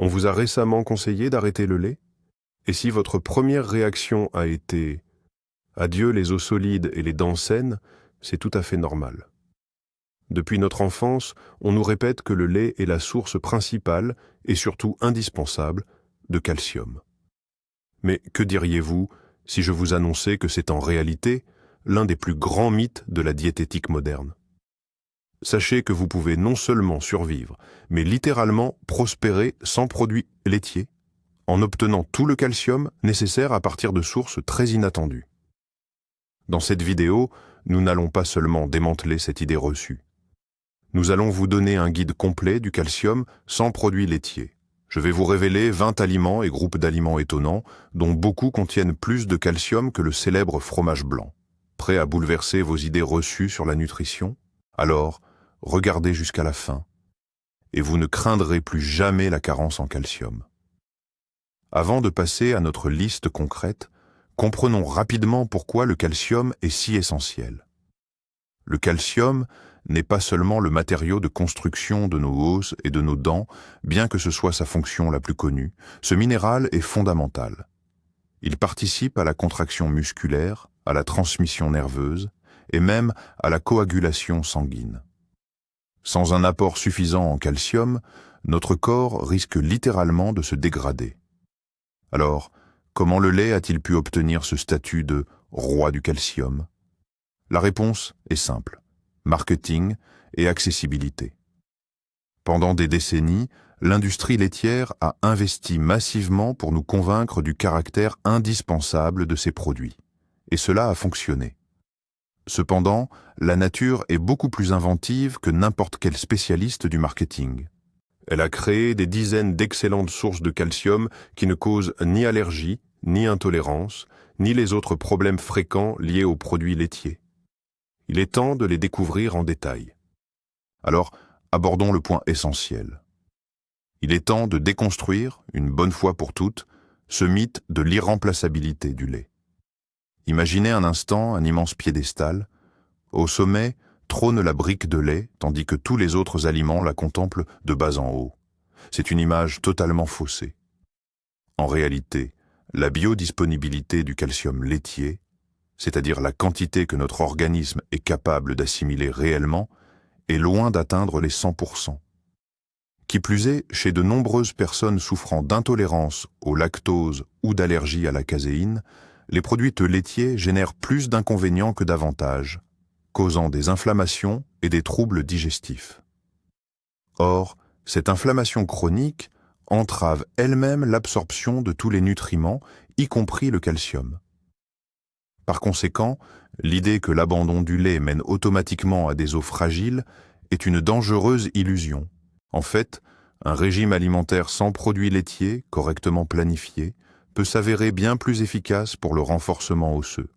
On vous a récemment conseillé d'arrêter le lait? Et si votre première réaction a été « Adieu les os solides et les dents saines », c'est tout à fait normal. Depuis notre enfance, on nous répète que le lait est la source principale et surtout indispensable de calcium. Mais que diriez-vous si je vous annonçais que c'est en réalité l'un des plus grands mythes de la diététique moderne? Sachez que vous pouvez non seulement survivre, mais littéralement prospérer sans produits laitiers, en obtenant tout le calcium nécessaire à partir de sources très inattendues. Dans cette vidéo, nous n'allons pas seulement démanteler cette idée reçue. Nous allons vous donner un guide complet du calcium sans produits laitiers. Je vais vous révéler 20 aliments et groupes d'aliments étonnants, dont beaucoup contiennent plus de calcium que le célèbre fromage blanc. Prêt à bouleverser vos idées reçues sur la nutrition? Alors, regardez jusqu'à la fin, et vous ne craindrez plus jamais la carence en calcium. Avant de passer à notre liste concrète, comprenons rapidement pourquoi le calcium est si essentiel. Le calcium n'est pas seulement le matériau de construction de nos os et de nos dents, bien que ce soit sa fonction la plus connue. Ce minéral est fondamental. Il participe à la contraction musculaire, à la transmission nerveuse et même à la coagulation sanguine. Sans un apport suffisant en calcium, notre corps risque littéralement de se dégrader. Alors, comment le lait a-t-il pu obtenir ce statut de « roi du calcium » ? La réponse est simple: marketing et accessibilité. Pendant des décennies, l'industrie laitière a investi massivement pour nous convaincre du caractère indispensable de ces produits. Et cela a fonctionné. Cependant, la nature est beaucoup plus inventive que n'importe quel spécialiste du marketing. Elle a créé des dizaines d'excellentes sources de calcium qui ne causent ni allergie, ni intolérance, ni les autres problèmes fréquents liés aux produits laitiers. Il est temps de les découvrir en détail. Alors, abordons le point essentiel. Il est temps de déconstruire, une bonne fois pour toutes, ce mythe de l'irremplaçabilité du lait. Imaginez un instant un immense piédestal. Au sommet, trône la brique de lait, tandis que tous les autres aliments la contemplent de bas en haut. C'est une image totalement faussée. En réalité, la biodisponibilité du calcium laitier, c'est-à-dire la quantité que notre organisme est capable d'assimiler réellement, est loin d'atteindre les 100%. Qui plus est, chez de nombreuses personnes souffrant d'intolérance au lactose ou d'allergie à la caséine, les produits laitiers génèrent plus d'inconvénients que d'avantages, causant des inflammations et des troubles digestifs. Or, cette inflammation chronique entrave elle-même l'absorption de tous les nutriments, y compris le calcium. Par conséquent, l'idée que l'abandon du lait mène automatiquement à des os fragiles est une dangereuse illusion. En fait, un régime alimentaire sans produits laitiers, correctement planifié, peut s'avérer bien plus efficace pour le renforcement osseux.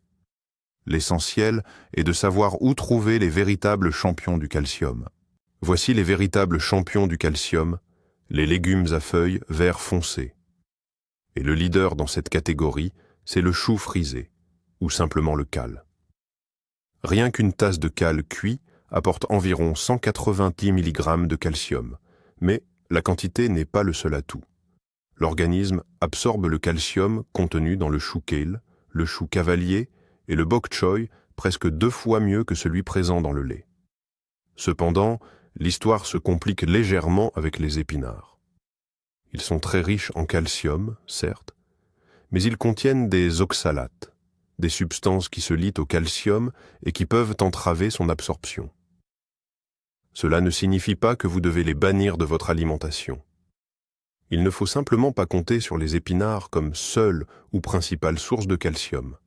L'essentiel est de savoir où trouver les véritables champions du calcium. Voici les véritables champions du calcium, les légumes à feuilles vert foncé. Et le leader dans cette catégorie, c'est le chou frisé, ou simplement le cal. Rien qu'une tasse de cal cuit apporte environ 190 mg de calcium, mais la quantité n'est pas le seul atout. L'organisme absorbe le calcium contenu dans le chou kale, le chou cavalier et le bok choy presque 2 fois mieux que celui présent dans le lait. Cependant, l'histoire se complique légèrement avec les épinards. Ils sont très riches en calcium, certes, mais ils contiennent des oxalates, des substances qui se lient au calcium et qui peuvent entraver son absorption. Cela ne signifie pas que vous devez les bannir de votre alimentation. Il ne faut simplement pas compter sur les épinards comme seule ou principale source de calcium.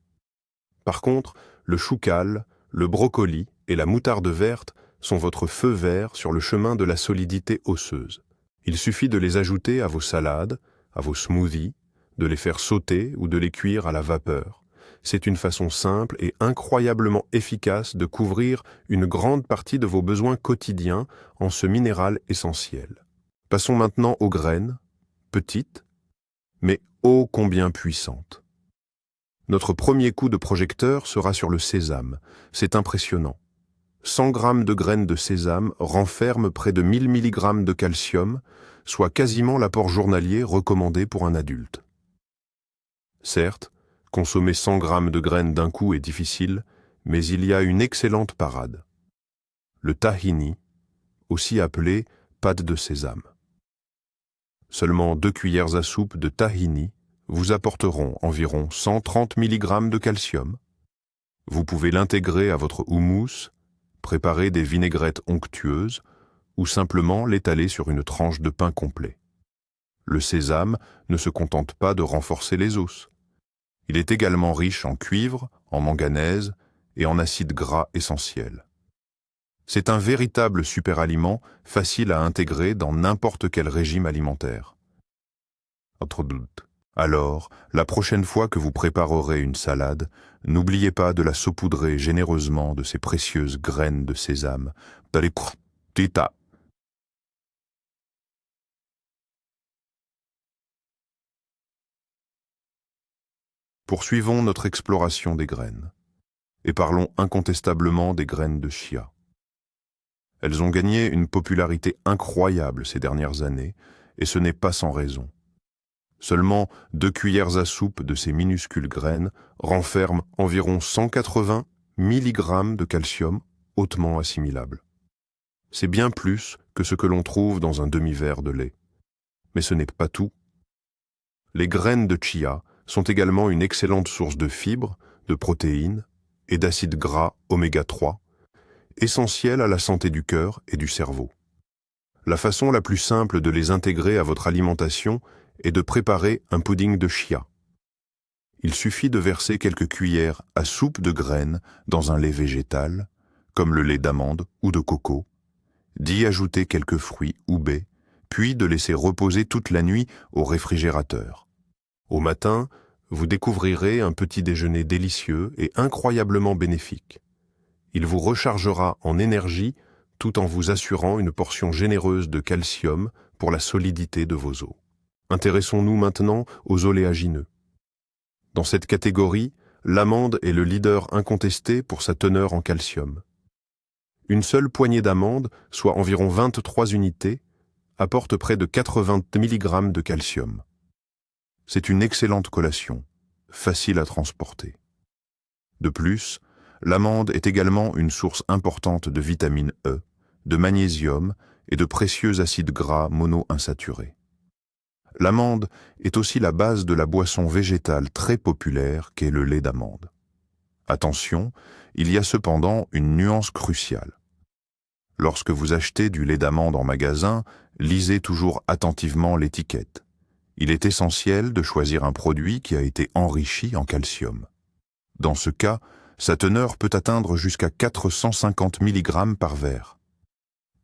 Par contre, le chou cal, le brocoli et la moutarde verte sont votre feu vert sur le chemin de la solidité osseuse. Il suffit de les ajouter à vos salades, à vos smoothies, de les faire sauter ou de les cuire à la vapeur. C'est une façon simple et incroyablement efficace de couvrir une grande partie de vos besoins quotidiens en ce minéral essentiel. Passons maintenant aux graines, petites, mais ô combien puissantes. Notre premier coup de projecteur sera sur le sésame. C'est impressionnant. 100 g de graines de sésame renferment près de 1000 mg de calcium, soit quasiment l'apport journalier recommandé pour un adulte. Certes, consommer 100 grammes de graines d'un coup est difficile, mais il y a une excellente parade. Le tahini, aussi appelé pâte de sésame. Seulement 2 cuillères à soupe de tahini vous apporteront environ 130 mg de calcium. Vous pouvez l'intégrer à votre houmous, préparer des vinaigrettes onctueuses ou simplement l'étaler sur une tranche de pain complet. Le sésame ne se contente pas de renforcer les os. Il est également riche en cuivre, en manganèse et en acides gras essentiels. C'est un véritable superaliment facile à intégrer dans n'importe quel régime alimentaire. Autre doute. Alors, la prochaine fois que vous préparerez une salade, n'oubliez pas de la saupoudrer généreusement de ces précieuses graines de sésame. Poursuivons notre exploration des graines et parlons incontestablement des graines de chia. Elles ont gagné une popularité incroyable ces dernières années et ce n'est pas sans raison. Seulement 2 cuillères à soupe de ces minuscules graines renferment environ 180 mg de calcium hautement assimilable. C'est bien plus que ce que l'on trouve dans un demi-verre de lait. Mais ce n'est pas tout. Les graines de chia sont également une excellente source de fibres, de protéines et d'acides gras oméga 3, essentiels à la santé du cœur et du cerveau. La façon la plus simple de les intégrer à votre alimentation est de préparer un pudding de chia. Il suffit de verser quelques cuillères à soupe de graines dans un lait végétal, comme le lait d'amande ou de coco, d'y ajouter quelques fruits ou baies, puis de laisser reposer toute la nuit au réfrigérateur. Au matin, vous découvrirez un petit déjeuner délicieux et incroyablement bénéfique. Il vous rechargera en énergie tout en vous assurant une portion généreuse de calcium pour la solidité de vos os. Intéressons-nous maintenant aux oléagineux. Dans cette catégorie, l'amande est le leader incontesté pour sa teneur en calcium. Une seule poignée d'amandes, soit environ 23 unités, apporte près de 80 mg de calcium. C'est une excellente collation, facile à transporter. De plus, l'amande est également une source importante de vitamine E, de magnésium et de précieux acides gras monoinsaturés. L'amande est aussi la base de la boisson végétale très populaire qu'est le lait d'amande. Attention, il y a cependant une nuance cruciale. Lorsque vous achetez du lait d'amande en magasin, lisez toujours attentivement l'étiquette. Il est essentiel de choisir un produit qui a été enrichi en calcium. Dans ce cas, sa teneur peut atteindre jusqu'à 450 mg par verre.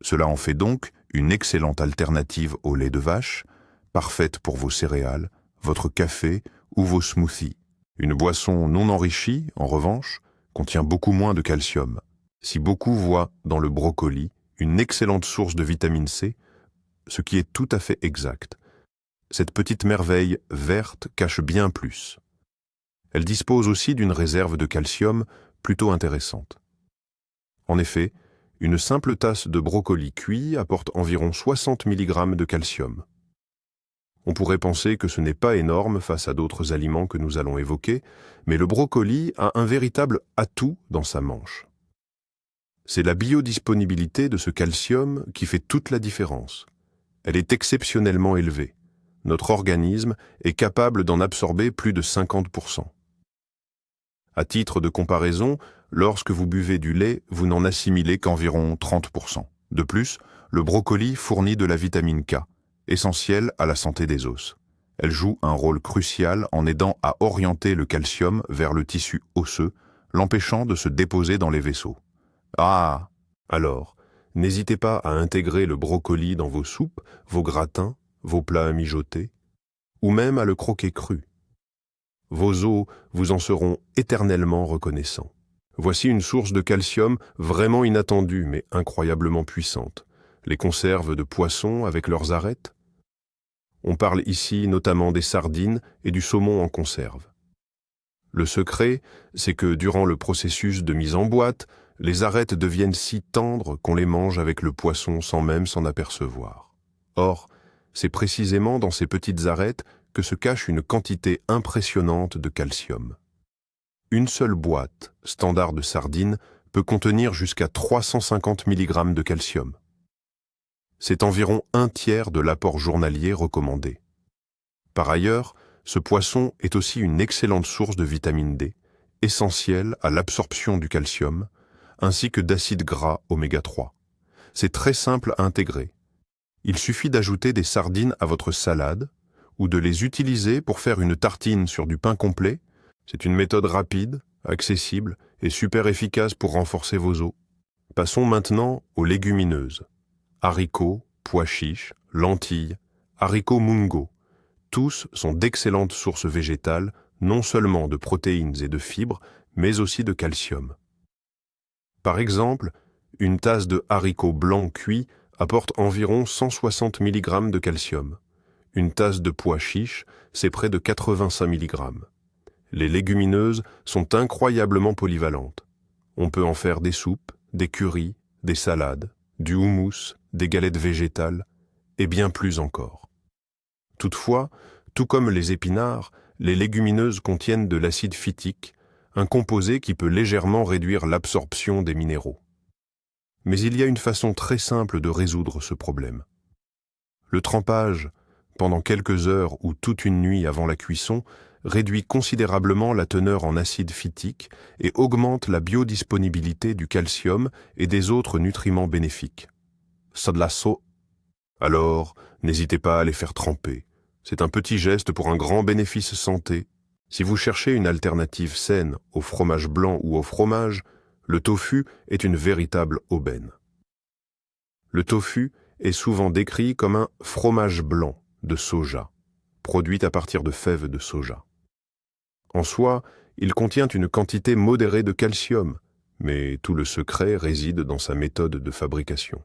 Cela en fait donc une excellente alternative au lait de vache, parfaite pour vos céréales, votre café ou vos smoothies. Une boisson non enrichie, en revanche, contient beaucoup moins de calcium. Si beaucoup voient dans le brocoli une excellente source de vitamine C, ce qui est tout à fait exact, cette petite merveille verte cache bien plus. Elle dispose aussi d'une réserve de calcium plutôt intéressante. En effet, une simple tasse de brocoli cuit apporte environ 60 mg de calcium. On pourrait penser que ce n'est pas énorme face à d'autres aliments que nous allons évoquer, mais le brocoli a un véritable atout dans sa manche. C'est la biodisponibilité de ce calcium qui fait toute la différence. Elle est exceptionnellement élevée. Notre organisme est capable d'en absorber plus de 50%. À titre de comparaison, lorsque vous buvez du lait, vous n'en assimilez qu'environ 30%. De plus, le brocoli fournit de la vitamine K, essentielle à la santé des os. Elle joue un rôle crucial en aidant à orienter le calcium vers le tissu osseux, l'empêchant de se déposer dans les vaisseaux. Ah! Alors, n'hésitez pas à intégrer le brocoli dans vos soupes, vos gratins, vos plats mijotés, ou même à le croquer cru. Vos os vous en seront éternellement reconnaissants. Voici une source de calcium vraiment inattendue mais incroyablement puissante. Les conserves de poissons avec leurs arêtes. On parle ici notamment des sardines et du saumon en conserve. Le secret, c'est que durant le processus de mise en boîte, les arêtes deviennent si tendres qu'on les mange avec le poisson sans même s'en apercevoir. Or, C'est précisément dans ces petites arêtes que se cache une quantité impressionnante de calcium. Une seule boîte, standard de sardines, peut contenir jusqu'à 350 mg de calcium. C'est environ un tiers de l'apport journalier recommandé. Par ailleurs, ce poisson est aussi une excellente source de vitamine D, essentielle à l'absorption du calcium, ainsi que d'acides gras oméga 3. C'est très simple à intégrer. Il suffit d'ajouter des sardines à votre salade ou de les utiliser pour faire une tartine sur du pain complet. C'est une méthode rapide, accessible et super efficace pour renforcer vos os. Passons maintenant aux légumineuses. Haricots, pois chiches, lentilles, haricots mungo. Tous sont d'excellentes sources végétales, non seulement de protéines et de fibres, mais aussi de calcium. Par exemple, une tasse de haricots blancs cuits apporte environ 160 mg de calcium. Une tasse de pois chiches, c'est près de 85 mg. Les légumineuses sont incroyablement polyvalentes. On peut en faire des soupes, des currys, des salades, du houmous, des galettes végétales, et bien plus encore. Toutefois, tout comme les épinards, les légumineuses contiennent de l'acide phytique, un composé qui peut légèrement réduire l'absorption des minéraux. Mais il y a une façon très simple de résoudre ce problème. Le trempage, pendant quelques heures ou toute une nuit avant la cuisson, réduit considérablement la teneur en acide phytique et augmente la biodisponibilité du calcium et des autres nutriments bénéfiques. Ça de la sauce. Alors, n'hésitez pas à les faire tremper. C'est un petit geste pour un grand bénéfice santé. Si vous cherchez une alternative saine au fromage blanc ou au fromage, le tofu est une véritable aubaine. Le tofu est souvent décrit comme un fromage blanc de soja, produit à partir de fèves de soja. En soi, il contient une quantité modérée de calcium, mais tout le secret réside dans sa méthode de fabrication.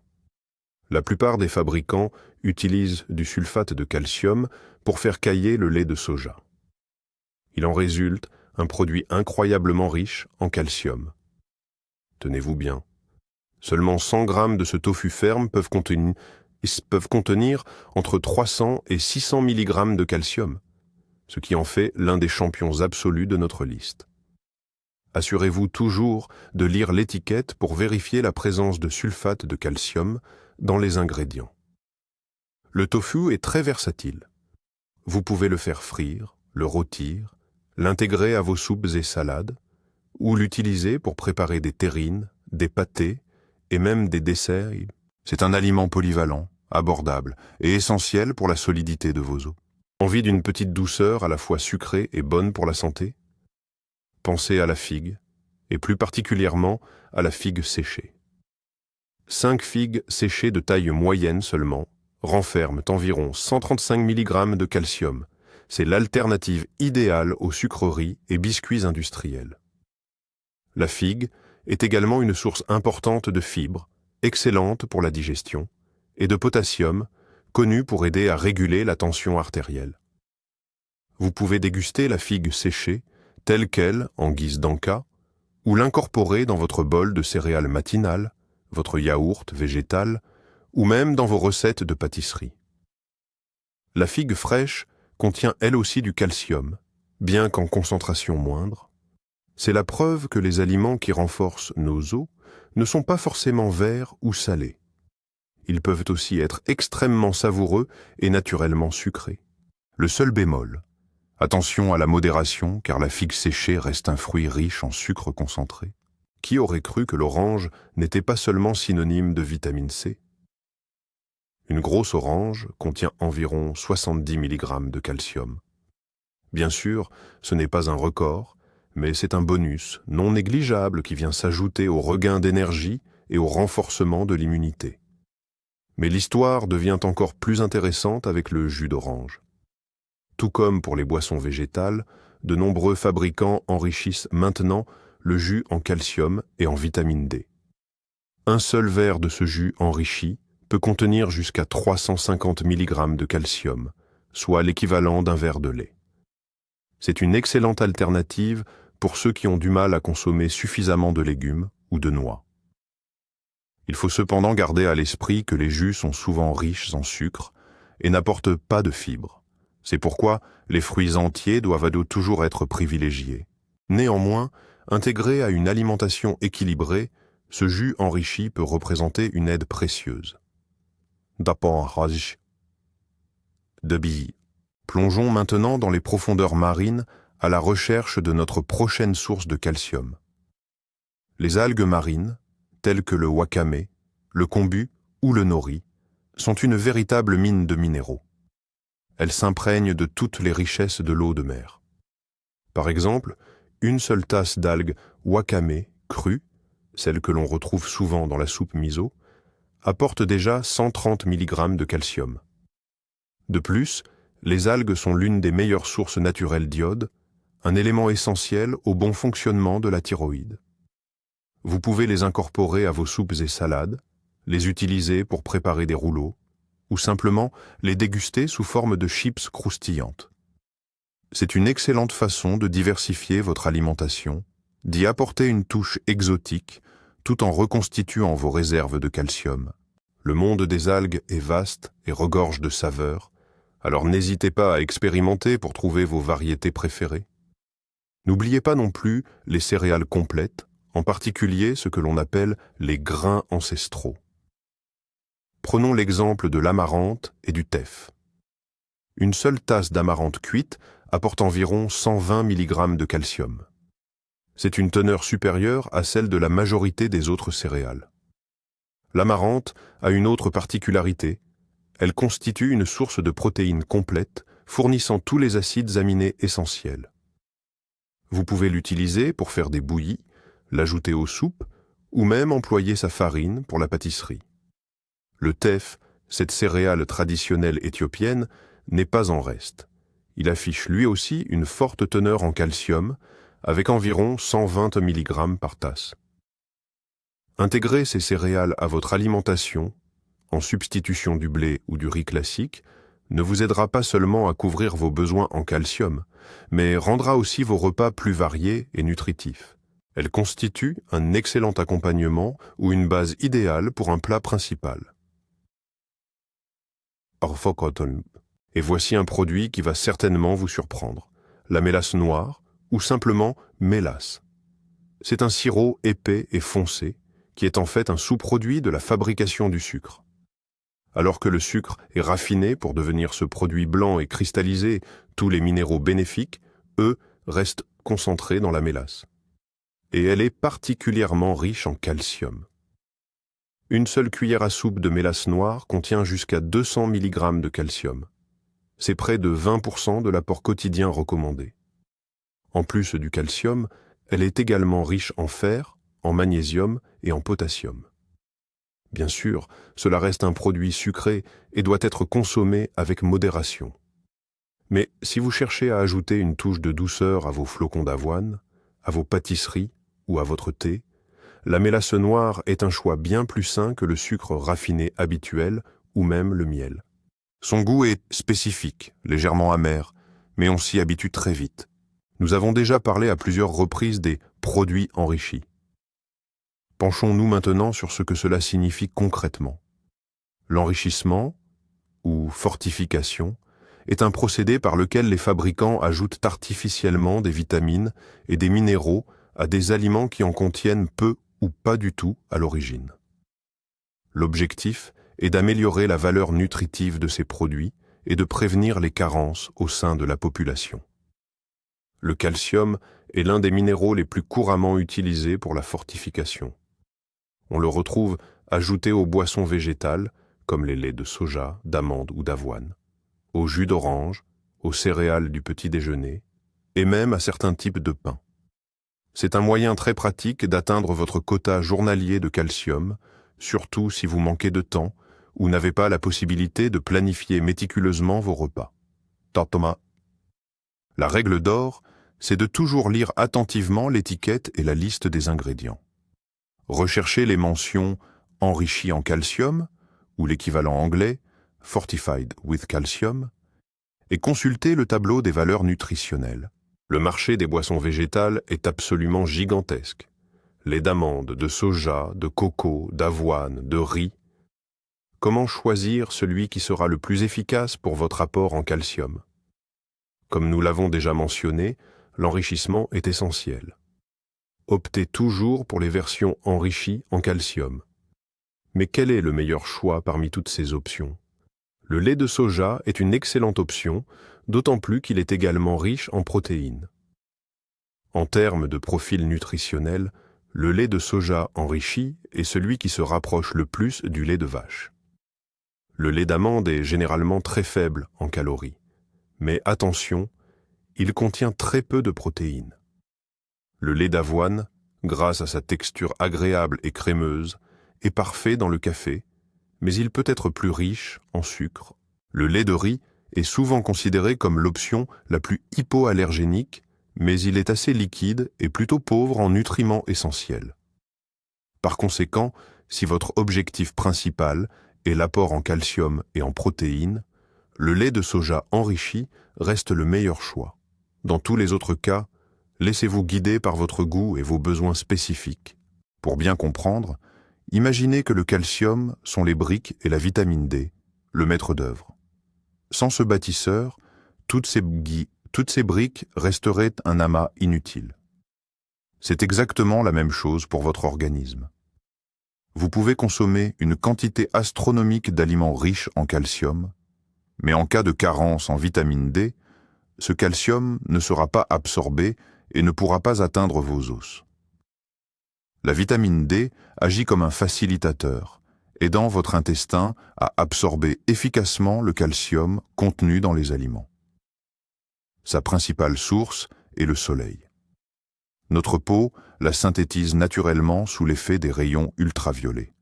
La plupart des fabricants utilisent du sulfate de calcium pour faire cailler le lait de soja. Il en résulte un produit incroyablement riche en calcium. Tenez-vous bien. Seulement 100 grammes de ce tofu ferme peuvent contenir entre 300 et 600 mg de calcium, ce qui en fait l'un des champions absolus de notre liste. Assurez-vous toujours de lire l'étiquette pour vérifier la présence de sulfate de calcium dans les ingrédients. Le tofu est très versatile. Vous pouvez le faire frire, le rôtir, l'intégrer à vos soupes et salades, ou l'utiliser pour préparer des terrines, des pâtés et même des desserts. C'est un aliment polyvalent, abordable et essentiel pour la solidité de vos os. Envie d'une petite douceur à la fois sucrée et bonne pour la santé? Pensez à la figue, et plus particulièrement à la figue séchée. 5 figues séchées de taille moyenne seulement renferment environ 135 mg de calcium. C'est l'alternative idéale aux sucreries et biscuits industriels. La figue est également une source importante de fibres, excellente pour la digestion, et de potassium, connu pour aider à réguler la tension artérielle. Vous pouvez déguster la figue séchée, telle qu'elle, en guise d'encas, ou l'incorporer dans votre bol de céréales matinales, votre yaourt végétal, ou même dans vos recettes de pâtisserie. La figue fraîche contient elle aussi du calcium, bien qu'en concentration moindre. C'est la preuve que les aliments qui renforcent nos os ne sont pas forcément verts ou salés. Ils peuvent aussi être extrêmement savoureux et naturellement sucrés. Le seul bémol, attention à la modération car la figue séchée reste un fruit riche en sucre concentré. Qui aurait cru que l'orange n'était pas seulement synonyme de vitamine C? Une grosse orange contient environ 70 mg de calcium. Bien sûr, ce n'est pas un record, mais c'est un bonus non négligeable qui vient s'ajouter au regain d'énergie et au renforcement de l'immunité. Mais l'histoire devient encore plus intéressante avec le jus d'orange. Tout comme pour les boissons végétales, de nombreux fabricants enrichissent maintenant le jus en calcium et en vitamine D. Un seul verre de ce jus enrichi peut contenir jusqu'à 350 mg de calcium, soit l'équivalent d'un verre de lait. C'est une excellente alternative pour ceux qui ont du mal à consommer suffisamment de légumes ou de noix. Il faut cependant garder à l'esprit que les jus sont souvent riches en sucre et n'apportent pas de fibres. C'est pourquoi les fruits entiers doivent toujours être privilégiés. Néanmoins, intégré à une alimentation équilibrée, ce jus enrichi peut représenter une aide précieuse. D'apport de billes. Plongeons maintenant dans les profondeurs marines à la recherche de notre prochaine source de calcium. Les algues marines, telles que le wakame, le kombu ou le nori, sont une véritable mine de minéraux. Elles s'imprègnent de toutes les richesses de l'eau de mer. Par exemple, une seule tasse d'algues wakame crues, celle que l'on retrouve souvent dans la soupe miso, apporte déjà 130 mg de calcium. De plus, les algues sont l'une des meilleures sources naturelles d'iode, un élément essentiel au bon fonctionnement de la thyroïde. Vous pouvez les incorporer à vos soupes et salades, les utiliser pour préparer des rouleaux, ou simplement les déguster sous forme de chips croustillantes. C'est une excellente façon de diversifier votre alimentation, d'y apporter une touche exotique, tout en reconstituant vos réserves de calcium. Le monde des algues est vaste et regorge de saveurs, alors n'hésitez pas à expérimenter pour trouver vos variétés préférées. N'oubliez pas non plus les céréales complètes, en particulier ce que l'on appelle les grains ancestraux. Prenons l'exemple de l'amarante et du teff. Une seule tasse d'amarante cuite apporte environ 120 mg de calcium. C'est une teneur supérieure à celle de la majorité des autres céréales. L'amarante a une autre particularité, elle constitue une source de protéines complète, fournissant tous les acides aminés essentiels. Vous pouvez l'utiliser pour faire des bouillies, l'ajouter aux soupes, ou même employer sa farine pour la pâtisserie. Le teff, cette céréale traditionnelle éthiopienne, n'est pas en reste. Il affiche lui aussi une forte teneur en calcium, avec environ 120 mg par tasse. Intégrez ces céréales à votre alimentation, en substitution du blé ou du riz classique, ne vous aidera pas seulement à couvrir vos besoins en calcium, mais rendra aussi vos repas plus variés et nutritifs. Elle constitue un excellent accompagnement ou une base idéale pour un plat principal. Et voici un produit qui va certainement vous surprendre, la mélasse noire ou simplement mélasse. C'est un sirop épais et foncé qui est en fait un sous-produit de la fabrication du sucre. Alors que le sucre est raffiné pour devenir ce produit blanc et cristallisé, tous les minéraux bénéfiques, eux, restent concentrés dans la mélasse. Et elle est particulièrement riche en calcium. Une seule cuillère à soupe de mélasse noire contient jusqu'à 200 mg de calcium. C'est près de 20% de l'apport quotidien recommandé. En plus du calcium, elle est également riche en fer, en magnésium et en potassium. Bien sûr, cela reste un produit sucré et doit être consommé avec modération. Mais si vous cherchez à ajouter une touche de douceur à vos flocons d'avoine, à vos pâtisseries ou à votre thé, la mélasse noire est un choix bien plus sain que le sucre raffiné habituel ou même le miel. Son goût est spécifique, légèrement amer, mais on s'y habitue très vite. Nous avons déjà parlé à plusieurs reprises des produits enrichis. Penchons-nous maintenant sur ce que cela signifie concrètement. L'enrichissement, ou fortification, est un procédé par lequel les fabricants ajoutent artificiellement des vitamines et des minéraux à des aliments qui en contiennent peu ou pas du tout à l'origine. L'objectif est d'améliorer la valeur nutritive de ces produits et de prévenir les carences au sein de la population. Le calcium est l'un des minéraux les plus couramment utilisés pour la fortification. On le retrouve ajouté aux boissons végétales, comme les laits de soja, d'amande ou d'avoine, aux jus d'orange, aux céréales du petit déjeuner, et même à certains types de pain. C'est un moyen très pratique d'atteindre votre quota journalier de calcium, surtout si vous manquez de temps ou n'avez pas la possibilité de planifier méticuleusement vos repas. Thomas. La règle d'or, c'est de toujours lire attentivement l'étiquette et la liste des ingrédients. Recherchez les mentions « enrichi en calcium » ou l'équivalent anglais « fortified with calcium » et consultez le tableau des valeurs nutritionnelles. Le marché des boissons végétales est absolument gigantesque. Lait d'amande, de soja, de coco, d'avoine, de riz. comment choisir celui qui sera le plus efficace pour votre apport en calcium? Comme nous l'avons déjà mentionné, l'enrichissement est essentiel. Optez toujours pour les versions enrichies en calcium. Mais quel est le meilleur choix parmi toutes ces options? Le lait de soja est une excellente option, d'autant plus qu'il est également riche en protéines. En termes de profil nutritionnel, le lait de soja enrichi est celui qui se rapproche le plus du lait de vache. Le lait d'amande est généralement très faible en calories, mais attention, il contient très peu de protéines. Le lait d'avoine, grâce à sa texture agréable et crémeuse, est parfait dans le café, mais il peut être plus riche en sucre. Le lait de riz est souvent considéré comme l'option la plus hypoallergénique, mais il est assez liquide et plutôt pauvre en nutriments essentiels. Par conséquent, si votre objectif principal est l'apport en calcium et en protéines, le lait de soja enrichi reste le meilleur choix. Dans tous les autres cas, laissez-vous guider par votre goût et vos besoins spécifiques. Pour bien comprendre, imaginez que le calcium sont les briques et la vitamine D, le maître d'œuvre. Sans ce bâtisseur, toutes ces briques resteraient un amas inutile. C'est exactement la même chose pour votre organisme. Vous pouvez consommer une quantité astronomique d'aliments riches en calcium, mais en cas de carence en vitamine D, ce calcium ne sera pas absorbé et ne pourra pas atteindre vos os. La vitamine D agit comme un facilitateur, aidant votre intestin à absorber efficacement le calcium contenu dans les aliments. Sa principale source est le soleil. Notre peau la synthétise naturellement sous l'effet des rayons ultraviolets.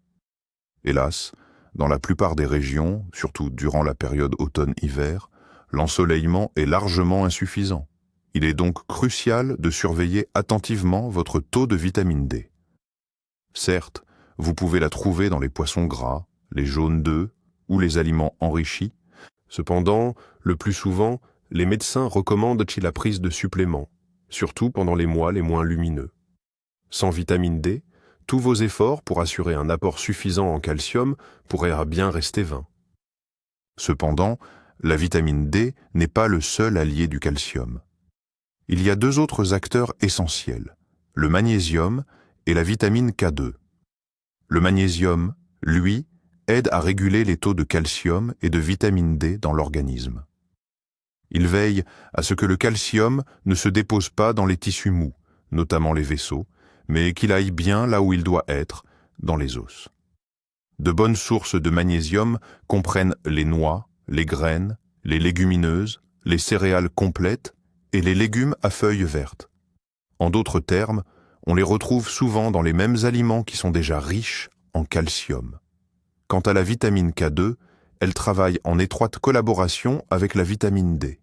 Hélas, dans la plupart des régions, surtout durant la période automne-hiver, l'ensoleillement est largement insuffisant. Il est donc crucial de surveiller attentivement votre taux de vitamine D. Certes, vous pouvez la trouver dans les poissons gras, les jaunes d'œufs ou les aliments enrichis. Cependant, le plus souvent, les médecins recommandent la prise de suppléments, surtout pendant les mois les moins lumineux. Sans vitamine D, tous vos efforts pour assurer un apport suffisant en calcium pourraient bien rester vains. Cependant, la vitamine D n'est pas le seul allié du calcium. Il y a deux autres acteurs essentiels, le magnésium et la vitamine K2. Le magnésium, lui, aide à réguler les taux de calcium et de vitamine D dans l'organisme. Il veille à ce que le calcium ne se dépose pas dans les tissus mous, notamment les vaisseaux, mais qu'il aille bien là où il doit être, dans les os. De bonnes sources de magnésium comprennent les noix, les graines, les légumineuses, les céréales complètes et les légumes à feuilles vertes. En d'autres termes, on les retrouve souvent dans les mêmes aliments qui sont déjà riches en calcium. Quant à la vitamine K2, elle travaille en étroite collaboration avec la vitamine D.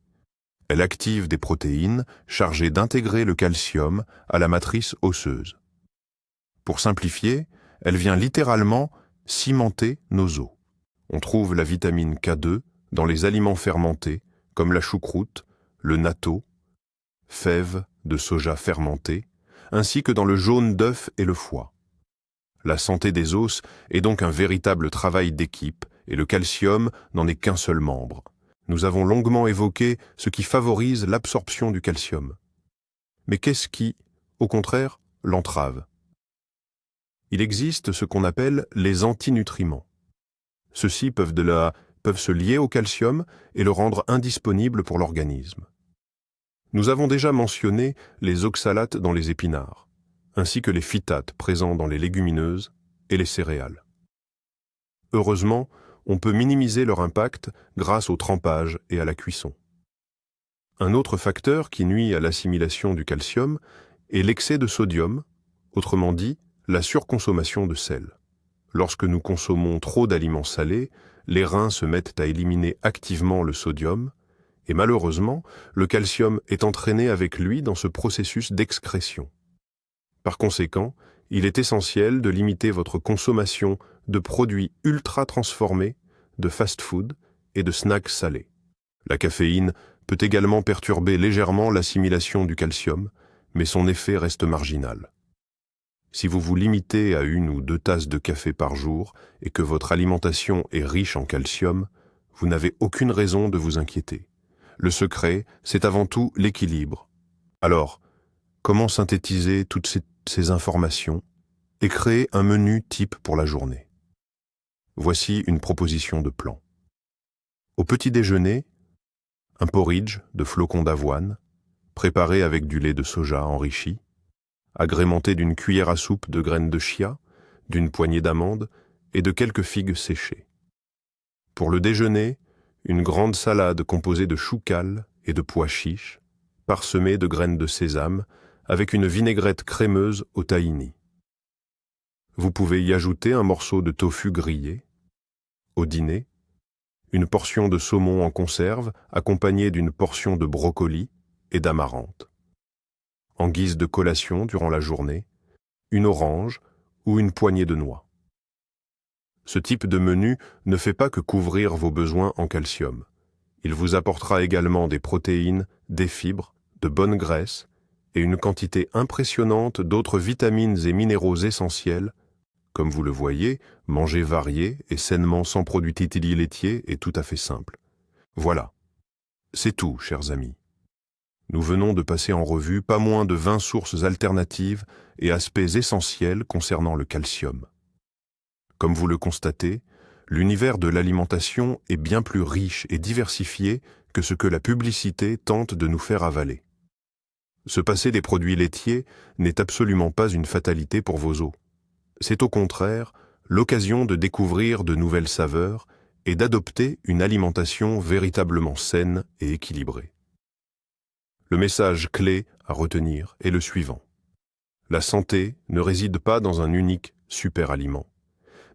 Elle active des protéines chargées d'intégrer le calcium à la matrice osseuse. Pour simplifier, elle vient littéralement cimenter nos os. On trouve la vitamine K2 dans les aliments fermentés, comme la choucroute, le natto, fèves de soja fermentées, ainsi que dans le jaune d'œuf et le foie. La santé des os est donc un véritable travail d'équipe et le calcium n'en est qu'un seul membre. Nous avons longuement évoqué ce qui favorise l'absorption du calcium. Mais qu'est-ce qui, au contraire, l'entrave? Il existe ce qu'on appelle les antinutriments. Ceux-ci peuvent se lier au calcium et le rendre indisponible pour l'organisme. Nous avons déjà mentionné les oxalates dans les épinards, ainsi que les phytates présents dans les légumineuses et les céréales. Heureusement, on peut minimiser leur impact grâce au trempage et à la cuisson. Un autre facteur qui nuit à l'assimilation du calcium est l'excès de sodium, autrement dit, la surconsommation de sel. Lorsque nous consommons trop d'aliments salés, les reins se mettent à éliminer activement le sodium, et malheureusement, le calcium est entraîné avec lui dans ce processus d'excrétion. Par conséquent, il est essentiel de limiter votre consommation de produits ultra transformés, de fast-food et de snacks salés. La caféine peut également perturber légèrement l'assimilation du calcium, mais son effet reste marginal. Si vous vous limitez à 1 ou 2 tasses de café par jour et que votre alimentation est riche en calcium, vous n'avez aucune raison de vous inquiéter. Le secret, c'est avant tout l'équilibre. Alors, comment synthétiser toutes ces informations et créer un menu type pour la journée? Voici une proposition de plan. Au petit déjeuner, un porridge de flocons d'avoine, préparé avec du lait de soja enrichi, agrémenté d'une cuillère à soupe de graines de chia, d'une poignée d'amandes et de quelques figues séchées. Pour le déjeuner, une grande salade composée de chou cales et de pois chiches, parsemée de graines de sésame, avec une vinaigrette crémeuse au tahini. Vous pouvez y ajouter un morceau de tofu grillé. Au dîner, une portion de saumon en conserve accompagnée d'une portion de brocoli et d'amarante. En guise de collation durant la journée, une orange ou une poignée de noix. Ce type de menu ne fait pas que couvrir vos besoins en calcium. Il vous apportera également des protéines, des fibres, de bonnes graisses et une quantité impressionnante d'autres vitamines et minéraux essentiels. Comme vous le voyez, manger varié et sainement sans produits laitiers est tout à fait simple. Voilà. C'est tout, chers amis. Nous venons de passer en revue pas moins de 20 sources alternatives et aspects essentiels concernant le calcium. Comme vous le constatez, l'univers de l'alimentation est bien plus riche et diversifié que ce que la publicité tente de nous faire avaler. Se passer des produits laitiers n'est absolument pas une fatalité pour vos os. C'est au contraire l'occasion de découvrir de nouvelles saveurs et d'adopter une alimentation véritablement saine et équilibrée. Le message clé à retenir est le suivant. La santé ne réside pas dans un unique super-aliment,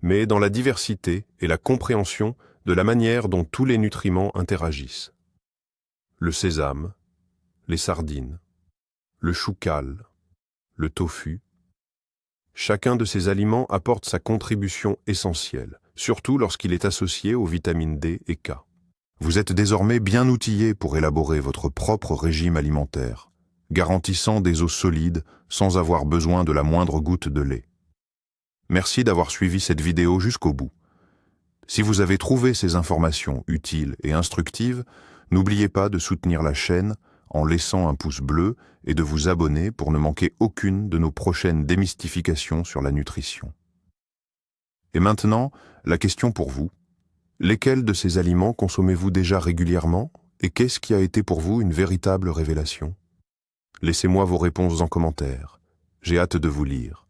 mais dans la diversité et la compréhension de la manière dont tous les nutriments interagissent. Le sésame, les sardines, le chou cales, le tofu. Chacun de ces aliments apporte sa contribution essentielle, surtout lorsqu'il est associé aux vitamines D et K. Vous êtes désormais bien outillé pour élaborer votre propre régime alimentaire, garantissant des os solides sans avoir besoin de la moindre goutte de lait. Merci d'avoir suivi cette vidéo jusqu'au bout. Si vous avez trouvé ces informations utiles et instructives, n'oubliez pas de soutenir la chaîne en laissant un pouce bleu et de vous abonner pour ne manquer aucune de nos prochaines démystifications sur la nutrition. Et maintenant, la question pour vous. Lesquels de ces aliments consommez-vous déjà régulièrement et qu'est-ce qui a été pour vous une véritable révélation? Laissez-moi vos réponses en commentaire. J'ai hâte de vous lire.